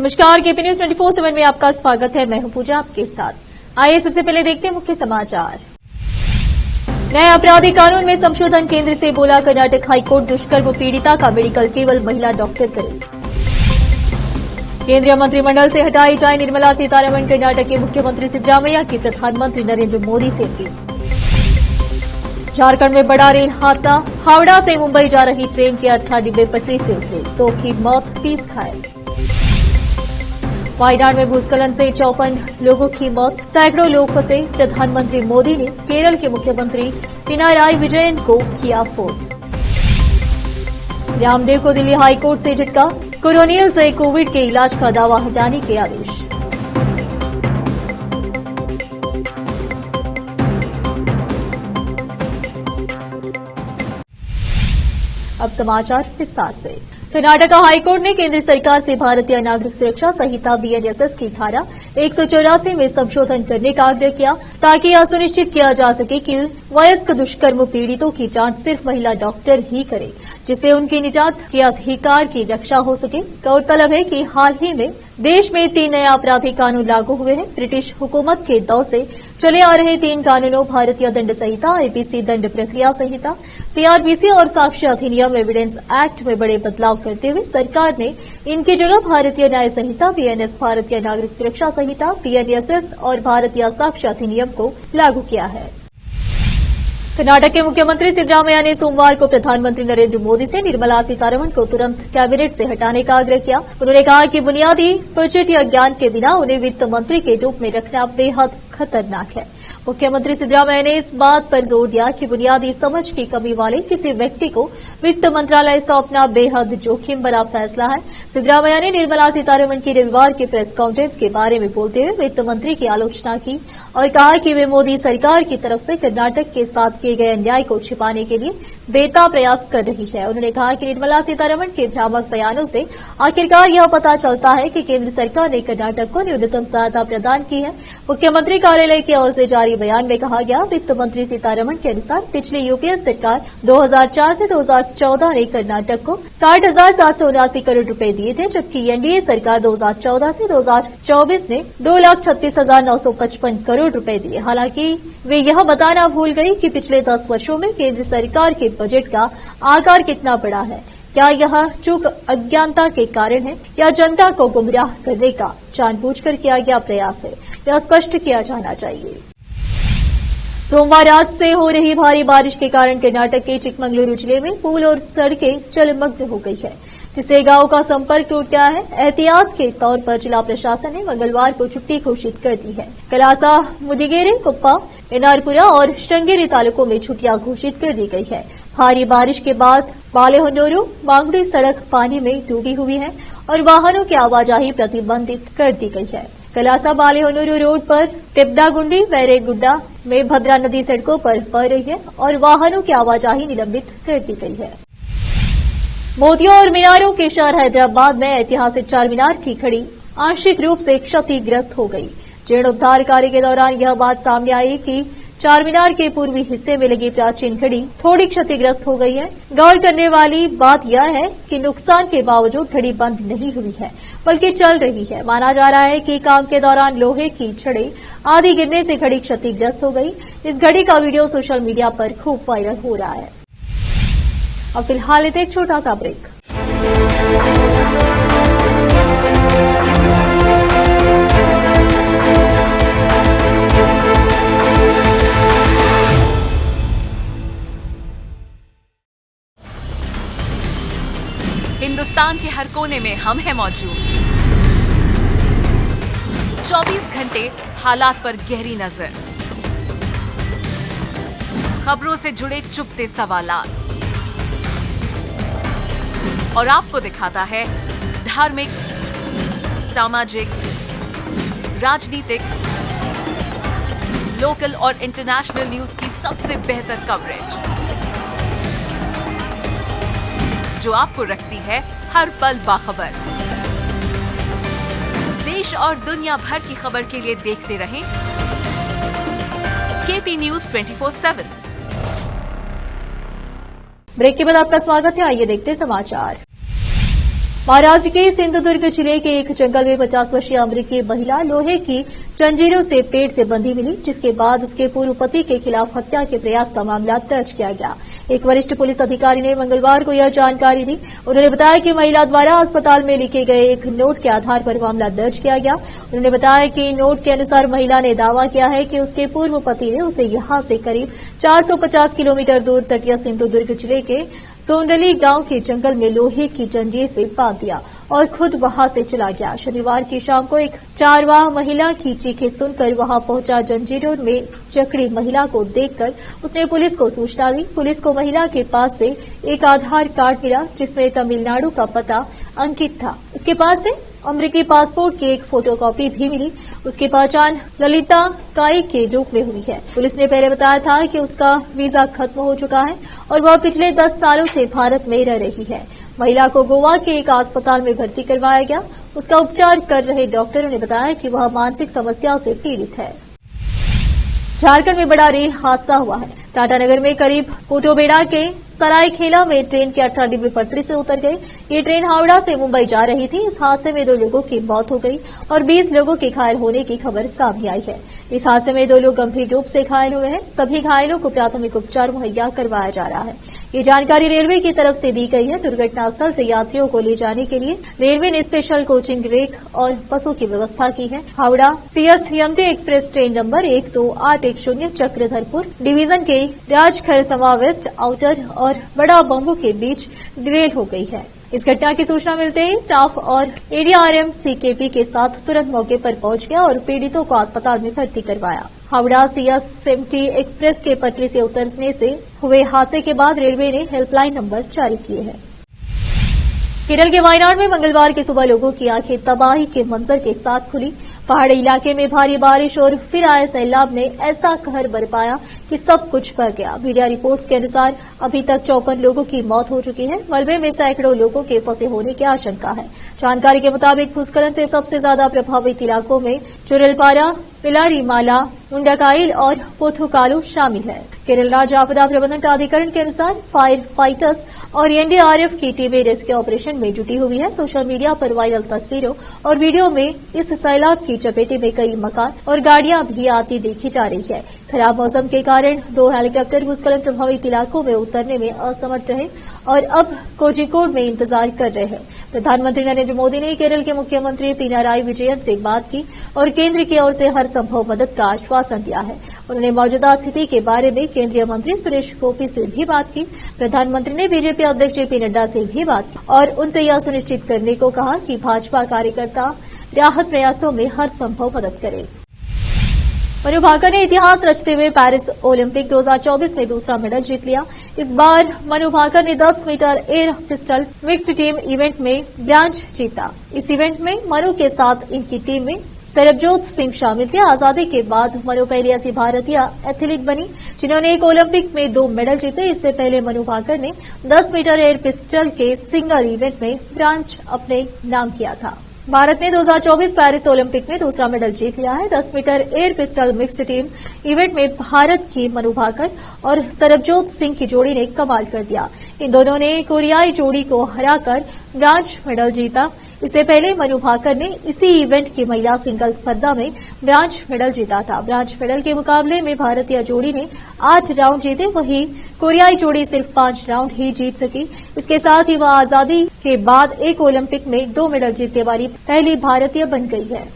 नमस्कार, KP news 24/7 में आपका स्वागत है। मैं हूं पूजा आपके साथ। आइए सबसे पहले देखते हैं मुख्य समाचार। नए आपराधिक कानून में संशोधन, केंद्र से बोला कर्नाटक हाईकोर्ट दुष्कर्म पीड़िता का मेडिकल केवल महिला डॉक्टर करे। केंद्रीय मंत्रिमंडल से हटाई जाए निर्मला सीतारमण, कर्नाटक के मुख्यमंत्री सिद्धरामैया की प्रधानमंत्री नरेंद्र मोदी से अपील। झारखंड में बड़ा रेल हादसा, हावड़ा से मुंबई जा रही ट्रेन के 18 डिब्बे पटरी से उतरे, 2 की मौत, 30 घायल। वायनाड में भूस्खलन से 54 लोगों की मौत, सैकड़ों लोग फंसे, प्रधानमंत्री मोदी ने केरल के मुख्यमंत्री पिनाराई विजयन को किया फोन। रामदेव को दिल्ली हाईकोर्ट से झटका, कोरोनियल से कोविड के इलाज का दावा हटाने के आदेश। अब समाचार विस्तार से। कर्नाटका हाईकोर्ट ने केंद्र सरकार से भारतीय नागरिक सुरक्षा संहिता बीएनएसएस की धारा 184 में संशोधन करने का आग्रह किया, ताकि यह सुनिश्चित किया जा सके कि वयस्क दुष्कर्म पीड़ितों की जांच सिर्फ महिला डॉक्टर ही करे, जिससे उनकी निजात के अधिकार की रक्षा हो सके। गौरतलब है कि हाल ही में देश में 3 नए आपराधिक कानून लागू हुए हैं। ब्रिटिश हुकूमत के दौर से चले आ रहे 3 कानूनों भारतीय दंड संहिता, आईपीसी दंड प्रक्रिया संहिता, सीआरपीसी और साक्ष्य अधिनियम एविडेंस एक्ट में बड़े बदलाव करते हुए सरकार ने इनकी जगह भारतीय न्याय संहिता, बीएनएस, भारतीय नागरिक सुरक्षा संहिता, बीएनएसएस और भारतीय साक्ष्य अधिनियम को लागू किया है। कर्नाटक के मुख्यमंत्री सिद्धरामैया ने सोमवार को प्रधानमंत्री नरेंद्र मोदी से निर्मला सीतारमण को तुरंत कैबिनेट से हटाने का आग्रह किया। उन्होंने कहा कि बुनियादी बजटीय ज्ञान के बिना उन्हें वित्त मंत्री के रूप में रखना बेहद खतरनाक है। मुख्यमंत्री सिद्धरामैया ने इस बात पर जोर दिया कि बुनियादी समझ की कमी वाले किसी व्यक्ति को वित्त मंत्रालय सौंपना बेहद जोखिम भरा फैसला है। सिद्धरामैया ने निर्मला सीतारमण की रविवार के प्रेस कॉन्फ्रेंस के बारे में बोलते हुए वित्त मंत्री की आलोचना की और कहा कि वे मोदी सरकार की तरफ से कर्नाटक के साथ किए गए अन्याय को छिपाने के लिए बेताब प्रयास कर रही है। उन्होंने कहा कि निर्मला सीतारमण के भ्रामक बयानों से आखिरकार यह पता चलता है कि केंद्र सरकार ने कर्नाटक को न्यूनतम सहायता प्रदान की है। मुख्यमंत्री कार्यालय की ओर से जारी बयान में कहा गया, वित्त मंत्री सीतारमण के अनुसार पिछली यूपीए सरकार 2004 से 2014 ने कर्नाटक को 60,779 करोड़ रुपए दिए थे, जबकि एनडीए सरकार 2014 से 2024 ने 2,36,955 करोड़ रुपए दिए। हालांकि वे यह बताना भूल गई कि पिछले 10 वर्षों में केंद्र सरकार के बजट का आकार कितना बड़ा है। क्या यह चूक अज्ञानता के कारण है या जनता को गुमराह करने का जानबूझकर किया गया प्रयास है, यह स्पष्ट किया जाना चाहिए। सोमवार रात से हो रही भारी बारिश के कारण कर्नाटक के चिकमंगलुरु जिले में पुल और सड़कें जलमग्न हो गई है, जिससे गांव का संपर्क टूट गया है। एहतियात के तौर पर जिला प्रशासन ने मंगलवार को छुट्टी घोषित कर दी है। कलासा, मुदिगेरे, कुप्पा, एनारपुरा और श्रृंगेरी तालुकों में छुट्टियां घोषित कर दी गई है। भारी बारिश के बाद बालेहोन्नूरू मांगड़ी सड़क पानी में डूबी हुई है और वाहनों की आवाजाही प्रतिबंधित कर दी गई है। कलासा बालेहोन्नूरू रोड पर टिपडागुंडी वेरेगुड्डा में भद्रा नदी सड़कों पर बह रही है और वाहनों की आवाजाही निलंबित कर दी गई है। मोतियों और मीनारों के शहर हैदराबाद में ऐतिहासिक चार मीनार की घड़ी आंशिक रूप से क्षतिग्रस्त हो गई। जीर्णोद्धार कार्य के दौरान यह बात सामने आई कि चार मीनार के पूर्वी हिस्से में लगी प्राचीन घड़ी थोड़ी क्षतिग्रस्त हो गई है। गौर करने वाली बात यह है कि नुकसान के बावजूद घड़ी बंद नहीं हुई है, बल्कि चल रही है। माना जा रहा है कि काम के दौरान लोहे की छड़ें आदि गिरने से घड़ी क्षतिग्रस्त हो गई। इस घड़ी का वीडियो सोशल मीडिया पर खूब वायरल हो रहा है। अब फिलहाल एक छोटा सा ब्रेक। हिंदुस्तान के हर कोने में हम हैं मौजूद। 24 घंटे हालात पर गहरी नजर, खबरों से जुड़े चुपते सवालात और आपको दिखाता है धार्मिक, सामाजिक, राजनीतिक, लोकल और इंटरनेशनल न्यूज की सबसे बेहतर कवरेज, जो आपको रखती है हर पल बाखबर। देश और दुनिया भर की खबर के लिए देखते रहें केपी न्यूज 24/7। ब्रेक के बाद आपका स्वागत है। आइए देखते हैं समाचार। महाराष्ट्र के सिंधुदुर्ग जिले के एक जंगल में 50 वर्षीय अमेरिकी महिला लोहे की जंजीरों से पेड़ से बंधी मिली, जिसके बाद उसके पूर्व पति के खिलाफ हत्या के प्रयास का मामला दर्ज किया गया। एक वरिष्ठ पुलिस अधिकारी ने मंगलवार को यह जानकारी दी। उन्होंने बताया कि महिला द्वारा अस्पताल में लिखे गए एक नोट के आधार पर मामला दर्ज किया गया। उन्होंने बताया कि नोट के अनुसार महिला ने दावा किया है कि उसके पूर्व पति ने उसे यहां से करीब 450 किलोमीटर दूर तटीय सिंधुदुर्ग जिले के सोंडली गांव के जंगल में लोहे की जंजीर से बांध दिया और खुद वहां से चला गया। शनिवार की शाम को एक चारवाह महिला की चीखें सुनकर वहां पहुंचा जंजीरों में जकड़ी महिला को देखकर उसने पुलिस को सूचना दी। पुलिस को महिला के पास से एक आधार कार्ड मिला, जिसमें तमिलनाडु का पता अंकित था। उसके पास से अमेरिकी पासपोर्ट की एक फोटोकॉपी भी मिली। उसकी पहचान ललिता काई के रूप में हुई है। पुलिस ने पहले बताया था कि उसका वीजा खत्म हो चुका है और वह पिछले 10 सालों से भारत में रह रही है। महिला को गोवा के एक अस्पताल में भर्ती करवाया गया। उसका उपचार कर रहे डॉक्टरों ने बताया कि वह मानसिक समस्याओं से पीड़ित है। झारखंड में बड़ा रेल हादसा हुआ है। टाटानगर में करीब पोटोबेड़ा के सरायखेला में ट्रेन के 18 डिब्बे पटरी से उतर गए। ये ट्रेन हावड़ा से मुंबई जा रही थी। इस हादसे में 2 लोगों की मौत हो गई और 20 लोगों के घायल होने की खबर सामने आई है। इस हादसे में 2 लोग गंभीर रूप से घायल हुए हैं। सभी घायलों को प्राथमिक उपचार मुहैया करवाया जा रहा है। ये जानकारी रेलवे की तरफ से दी गई है। दुर्घटना स्थल से यात्रियों को ले जाने के लिए रेलवे ने स्पेशल कोचिंग रेक और बसों की व्यवस्था की है। Howrah CSMT express train number 12810 Chakradharpur division के राजखरसमा वेस्ट आउटर और बड़ा बम्बू के बीच डिरेल हो गई है। इस घटना की सूचना मिलते ही स्टाफ और ADRM CKP के साथ तुरंत मौके पर पहुंच गया और पीड़ितों को अस्पताल में भर्ती करवाया। हावड़ा CSMT एक्सप्रेस के पटरी से उतरने से हुए हादसे के बाद रेलवे ने हेल्पलाइन नंबर जारी किए हैं। केरल के वायनाड में मंगलवार की सुबह लोगों की आंखें तबाही के मंजर के साथ खुली। पहाड़ी इलाके में भारी बारिश और फिर आए सैलाब ने ऐसा कहर बरपाया कि सब कुछ बह गया। मीडिया रिपोर्ट्स के अनुसार अभी तक 54 लोगों की मौत हो चुकी है। मलबे में सैकड़ों लोगों के फंसे होने की आशंका है। जानकारी के मुताबिक भूस्खलन से सबसे ज्यादा प्रभावित इलाकों में चुरलपारा, पिलारीमाला, मुंडाकाइल और पोथुकालू शामिल है। केरल राज्य आपदा प्रबंधन प्राधिकरण के अनुसार फायर फाइटर्स और NDRF की टीमें रेस्क्यू ऑपरेशन में जुटी हुई है। सोशल मीडिया पर वायरल तस्वीरों और वीडियो में इस सैलाब की चपेटे में कई मकान और गाड़ियां भी आती देखी जा रही है। खराब मौसम के कारण 2 हेलीकॉप्टर भूस्खलन प्रभावित इलाकों में उतरने में असमर्थ रहे और अब कोझिकोड में इंतजार कर रहे हैं। प्रधानमंत्री नरेंद्र मोदी ने केरल के मुख्यमंत्री पिनाराई विजयन से बात की और केंद्र की ओर से हर संभव मदद का आश्वासन दिया है। उन्होंने मौजूदा स्थिति के बारे में केंद्रीय मंत्री सुरेश गोपी से भी बात की। प्रधानमंत्री ने बीजेपी अध्यक्ष JP नड्डा से भी बात की और उनसे यह सुनिश्चित करने को कहा कि भाजपा कार्यकर्ता राहत प्रयासों में हर संभव मदद करें। मनु भाकर ने इतिहास रचते हुए पेरिस ओलंपिक 2024 में दूसरा मेडल जीत लिया। इस बार मनु भाकर ने 10 meter air pistol mixed team event में ब्रांज जीता। इस इवेंट में मनु के साथ इनकी टीम में सरबजोत सिंह शामिल थे। आजादी के बाद मनु पहली ऐसी भारतीय एथलीट बनी जिन्होंने एक ओलंपिक में 2 मेडल जीते। इससे पहले मनु भाकर ने 10 मीटर एयर पिस्टल के सिंगल इवेंट में ब्रांज अपने नाम किया था। भारत ने 2024 पेरिस ओलंपिक में दूसरा मेडल जीत लिया है। 10 meter air pistol mixed team event में भारत की मनु भाकर और सरबजोत सिंह की जोड़ी ने कमाल कर दिया। इन दोनों ने कोरियाई जोड़ी को हराकर ब्रांज मेडल जीता। इससे पहले मनु भाकर ने इसी इवेंट की महिला सिंगल स्पर्धा में ब्रांज मेडल जीता था। ब्रांज मेडल के मुकाबले में भारतीय जोड़ी ने 8 राउंड जीते, वहीं कोरियाई जोड़ी सिर्फ 5 राउंड ही जीत सकी। इसके साथ ही वह आजादी के बाद एक ओलंपिक में 2 मेडल जीतने वाली पहली भारतीय बन गई है।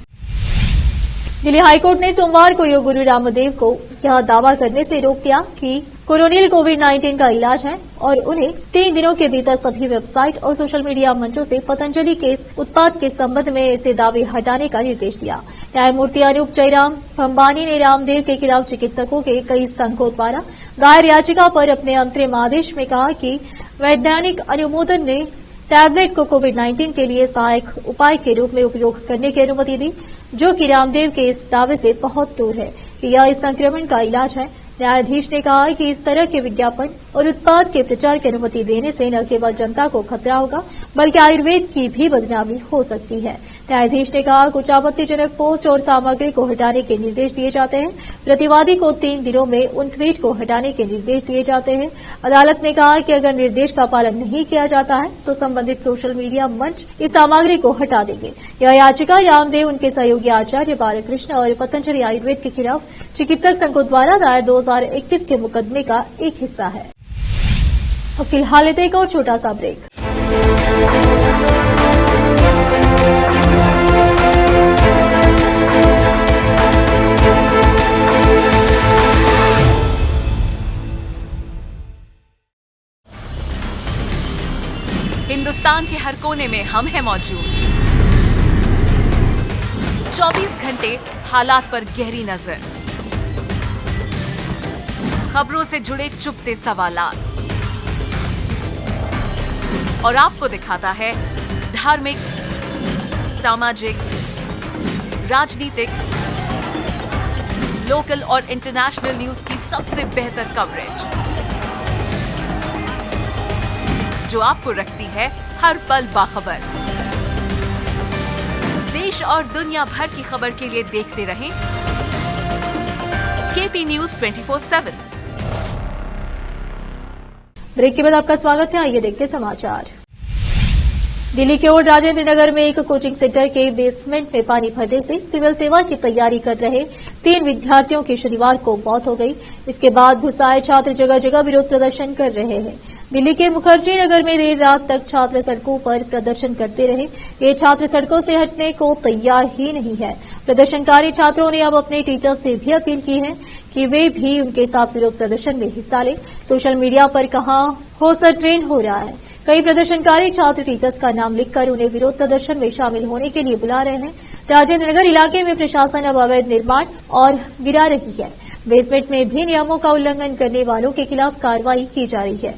दिल्ली हाईकोर्ट ने सोमवार को योग गुरु रामदेव को यह दावा करने से रोक दिया कि कोरोनिल कोविड-19 का इलाज है और उन्हें 3 दिनों के भीतर सभी वेबसाइट और सोशल मीडिया मंचों से पतंजलि के इस उत्पाद के संबंध में ऐसे दावे हटाने का निर्देश दिया। न्यायमूर्ति अनूप जयराम भंबानी ने रामदेव के खिलाफ चिकित्सकों के कई संघों द्वारा दायर याचिका पर अपने अंतरिम आदेश में कहा कि वैज्ञानिक अनुमोदन ने टैबलेट को कोविड-19 के लिए सहायक उपाय के रूप में उपयोग करने की अनुमति दी, जो कि रामदेव के इस दावे से बहुत दूर है कि यह इस संक्रमण का इलाज है। न्यायाधीश ने कहा कि इस तरह के विज्ञापन और उत्पाद के प्रचार की अनुमति देने से न केवल जनता को खतरा होगा बल्कि आयुर्वेद की भी बदनामी हो सकती है। न्यायाधीश ने कहा कुछ आपत्तिजनक पोस्ट और सामग्री को हटाने के निर्देश दिए जाते हैं। प्रतिवादी को 3 दिनों में उन ट्वीट को हटाने के निर्देश दिए जाते हैं। अदालत ने कहा कि अगर निर्देश का पालन नहीं किया जाता है तो संबंधित सोशल मीडिया मंच इस सामग्री को हटा देंगे। यह याचिका रामदेव, उनके सहयोगी आचार्य बालकृष्ण और पतंजलि आयुर्वेद के खिलाफ चिकित्सक संघों द्वारा दायर 2021 के मुकदमे का एक हिस्सा है। अब फिलहाल लेते एक और छोटा सा ब्रेक। हिंदुस्तान के हर कोने में हम हैं मौजूद। 24 घंटे हालात पर गहरी नजर, खबरों से जुड़े चुपते सवालात और आपको दिखाता है धार्मिक, सामाजिक, राजनीतिक, लोकल और इंटरनेशनल न्यूज की सबसे बेहतर कवरेज, जो आपको रखती है हर पल बाखबर। देश और दुनिया भर की खबर के लिए देखते रहें केपी न्यूज 24/7। ब्रेक के बाद आपका स्वागत है। आइए देखते समाचार। दिल्ली के ओर राजेंद्र नगर में एक कोचिंग सेंटर के बेसमेंट में पानी भरने से सिविल सेवा की तैयारी कर रहे 3 विद्यार्थियों की शनिवार को मौत हो गई। इसके बाद गुस्साए छात्र जगह जगह विरोध प्रदर्शन कर रहे हैं। दिल्ली के मुखर्जी नगर में देर रात तक छात्र सड़कों पर प्रदर्शन करते रहे। ये छात्र सड़कों से हटने को तैयार ही नहीं है। प्रदर्शनकारी छात्रों ने अब अपने टीचर्स से भी अपील की है कि वे भी उनके साथ विरोध प्रदर्शन में हिस्सा लें। सोशल मीडिया पर कहां हौसला ट्रेंड हो रहा है। कई प्रदर्शनकारी छात्र टीचर्स का नाम लिखकर उन्हें विरोध प्रदर्शन में शामिल होने के लिए बुला रहे हैं। राजेंद्र नगर इलाके में प्रशासन अब अवैध निर्माण और गिरा रही है। बेसमेंट में भी नियमों का उल्लंघन करने वालों के खिलाफ कार्रवाई की जा रही है।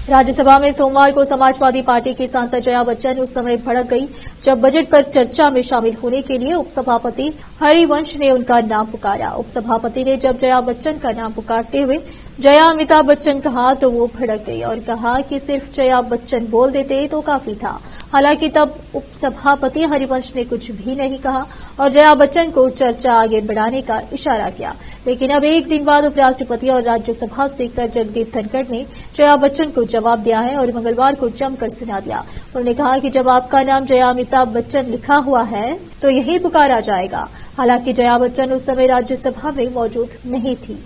राज्यसभा में सोमवार को समाजवादी पार्टी की सांसद जया बच्चन उस समय भड़क गई जब बजट पर चर्चा में शामिल होने के लिए उपसभापति हरिवंश ने उनका नाम पुकारा। उपसभापति ने जब जया बच्चन का नाम पुकारते हुए जया अमिताभ बच्चन कहा तो वो भड़क गई और कहा कि सिर्फ जया बच्चन बोल देते तो काफी था। हालांकि तब उपसभापति हरिवंश ने कुछ भी नहीं कहा और जया बच्चन को चर्चा आगे बढ़ाने का इशारा किया। लेकिन अब एक दिन बाद उपराष्ट्रपति और राज्यसभा स्पीकर जगदीप धनखड़ ने जया बच्चन को जवाब दिया है और मंगलवार को जमकर सुना दिया। उन्होंने कहा कि जब आपका नाम जया अमिताभ बच्चन लिखा हुआ है तो यही पुकारा जाएगा। हालांकि जया बच्चन उस समय राज्यसभा में मौजूद नहीं थी।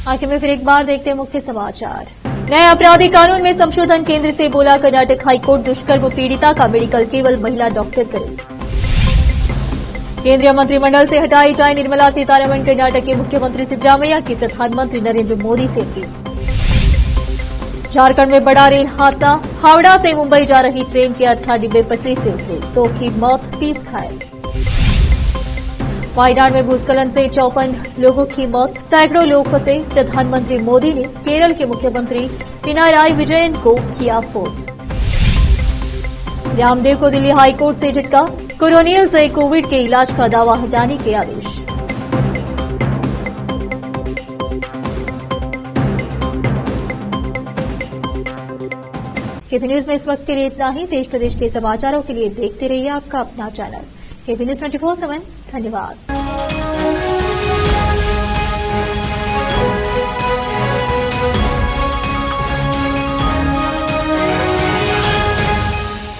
आखिर में फिर एक बार देखते हैं मुख्य समाचार। नए आपराधिक कानून में संशोधन, केंद्र से बोला कर्नाटक हाईकोर्ट दुष्कर्म पीड़िता का मेडिकल केवल महिला डॉक्टर करे। केंद्रीय मंत्रिमंडल से हटाई जाए निर्मला सीतारमण, कर्नाटक के मुख्यमंत्री सिद्धरामैया की प्रधानमंत्री नरेंद्र मोदी से अपील। झारखंड में बड़ा रेल हादसा, हावड़ा से मुंबई जा रही ट्रेन के 18 डिब्बे पटरी से उतरे, 2 की मौत, 30 घायल। वायनाड में भूस्खलन से 54 लोगों की मौत, सैकड़ों लोग फंसे, प्रधानमंत्री मोदी ने केरल के मुख्यमंत्री पिनाराई विजयन को किया फोन। रामदेव को दिल्ली हाईकोर्ट से झटका, कोरोनियल से कोविड के इलाज का दावा हटाने के आदेश। केपी न्यूज में इस वक्त के लिए इतना ही। देश प्रदेश के समाचारों के लिए देखते रहिए आपका अपना चैनल केपी न्यूज 24/7। धन्यवाद।